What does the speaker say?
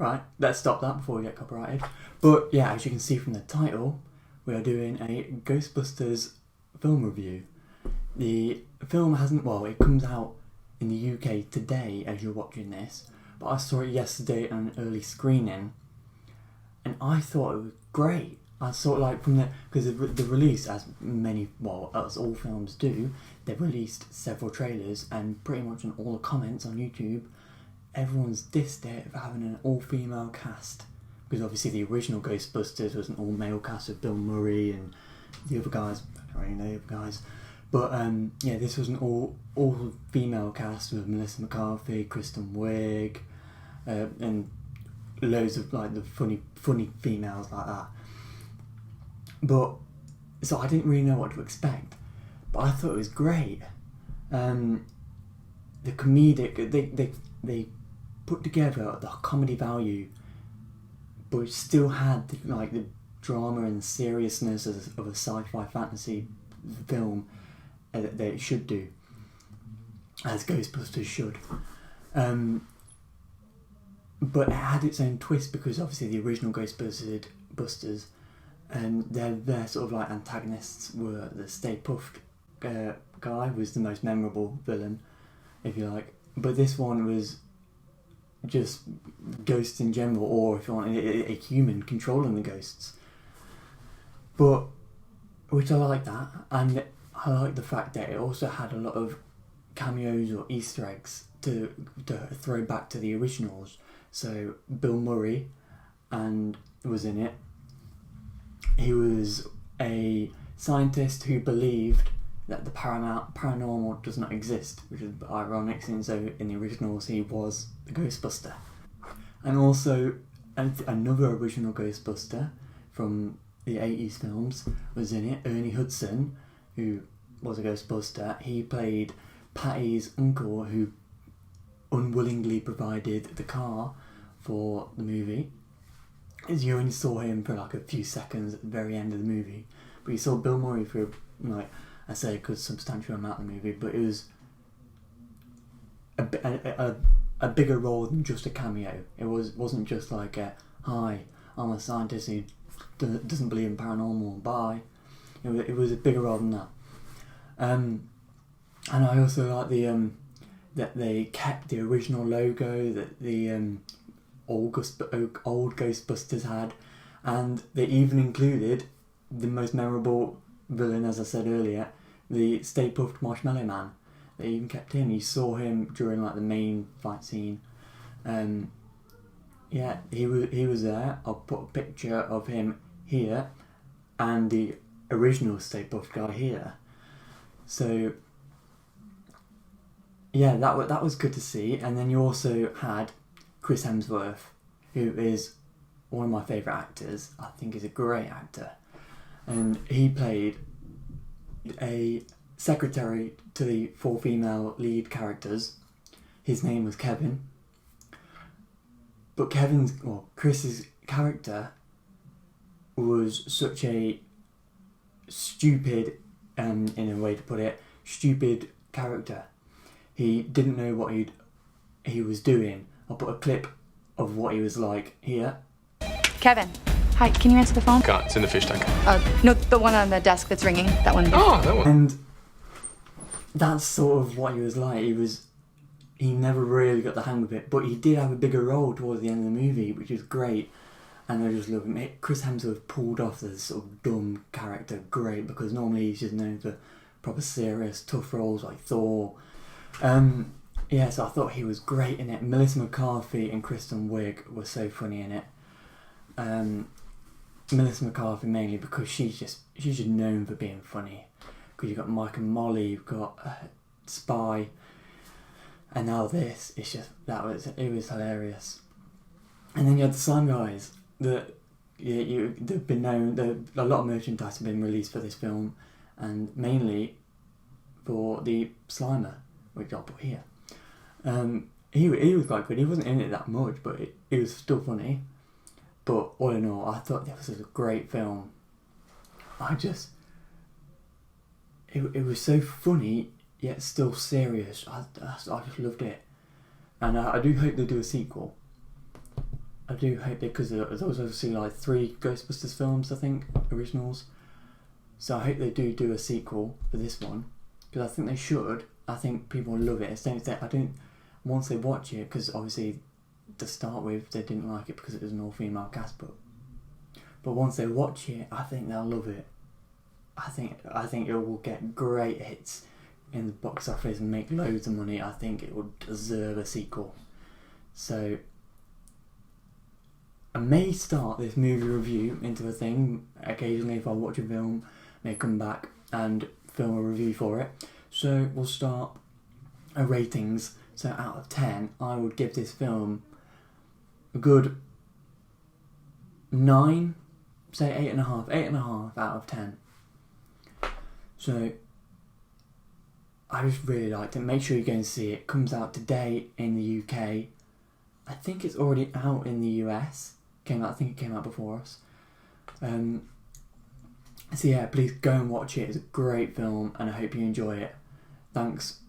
Right, let's stop that before we get copyrighted. But yeah, as you can see from the title, we are doing a Ghostbusters film review. The film it comes out in the UK today as you're watching this, but I saw it yesterday on an early screening, and I thought it was great. I saw it because the release, as all films do, they've released several trailers, and pretty much on all the comments on YouTube, everyone's dissed it for having an all-female cast, because obviously the original Ghostbusters was an all-male cast with Bill Murray and the other guys. I don't really know the other guys, but this was an all-female cast with Melissa McCarthy, Kristen Wiig, and loads of the funny females like that. But so I didn't really know what to expect, but I thought it was great. The comedic they put together the comedy value, but it still had the drama and seriousness of a sci-fi fantasy film that it should do, as Ghostbusters should. But it had its own twist, because obviously the original Ghostbusters, and their sort of antagonists were the Stay Puft guy was the most memorable villain, if you like. But this one was just ghosts in general, or if you want, a human controlling the ghosts. But which I like that, and I like the fact that it also had a lot of cameos or Easter eggs to throw back to the originals. So Bill Murray was in it. He was a scientist who believed that the paranormal does not exist, which is ironic since in the originals he was the Ghostbuster. And also another original Ghostbuster from the 80s films was in it, Ernie Hudson, who was a Ghostbuster. He played Patty's uncle, who unwillingly provided the car for the movie. As you only saw him for a few seconds at the very end of the movie, but you saw Bill Murray for I say a good substantial amount of the movie, but it was a bigger role than just a cameo. It wasn't just hi, I'm a scientist who doesn't believe in paranormal, bye. It was a bigger role than that. And I also like that they kept the original logo that the old Ghostbusters had, and they even included the most memorable villain, as I said earlier, the Stay Puft Marshmallow Man. They even kept him. You saw him during the main fight scene. He was there. I'll put a picture of him here, and the original Stay Puft guy here. So yeah, that was good to see. And then you also had Chris Hemsworth, who is one of my favourite actors. I think he's a great actor, and he played a secretary to the 4 female lead characters. His name was Kevin, but Chris's character was such a stupid, in a way to put it, stupid character. He didn't know what he was doing. I'll put a clip of what he was like here. Kevin, hi, can you answer the phone? Can't, it's in the fish tank. No, the one on the desk that's ringing, that one. Oh, that one. And that's sort of what he was like. He never really got the hang of it, but he did have a bigger role towards the end of the movie, which is great. And I just love him. Chris Hemsworth pulled off this sort of dumb character great, because normally he's just known for proper serious, tough roles like Thor. So I thought he was great in it. Melissa McCarthy and Kristen Wiig were so funny in it. Melissa McCarthy mainly because she's just known for being funny. Because you've got Mike and Molly, you've got Spy, and now this. It was hilarious. And then you had the Slime Guys. They've been known. A lot of merchandise have been released for this film, and mainly for the Slimer, which I'll put here. He was quite good. He wasn't in it that much, but it was still funny. But all in all, I thought this was a great film. It was so funny yet still serious. I just loved it, and I do hope they do a sequel. I do hope because there's obviously like 3 Ghostbusters films, I think, originals. So I hope they do a sequel for this one, because I think they should. I think people will love it. Once they watch it, because obviously to start with they didn't like it because it was an all-female cast, but once they watch it, I think they'll love it. I think it will get great hits in the box office and make loads of money. I think it would deserve a sequel. So I may start this movie review into a thing occasionally. If I watch a film, I may come back and film a review for it. So we'll start a ratings. So out of 10, I would give this film a good 9, say 8.5 out of 10. So I just really liked it. Make sure you go and see it. It comes out today in the UK. I think it's already out in the US. I think it came out before us. So yeah, please go and watch it. It's a great film and I hope you enjoy it. Thanks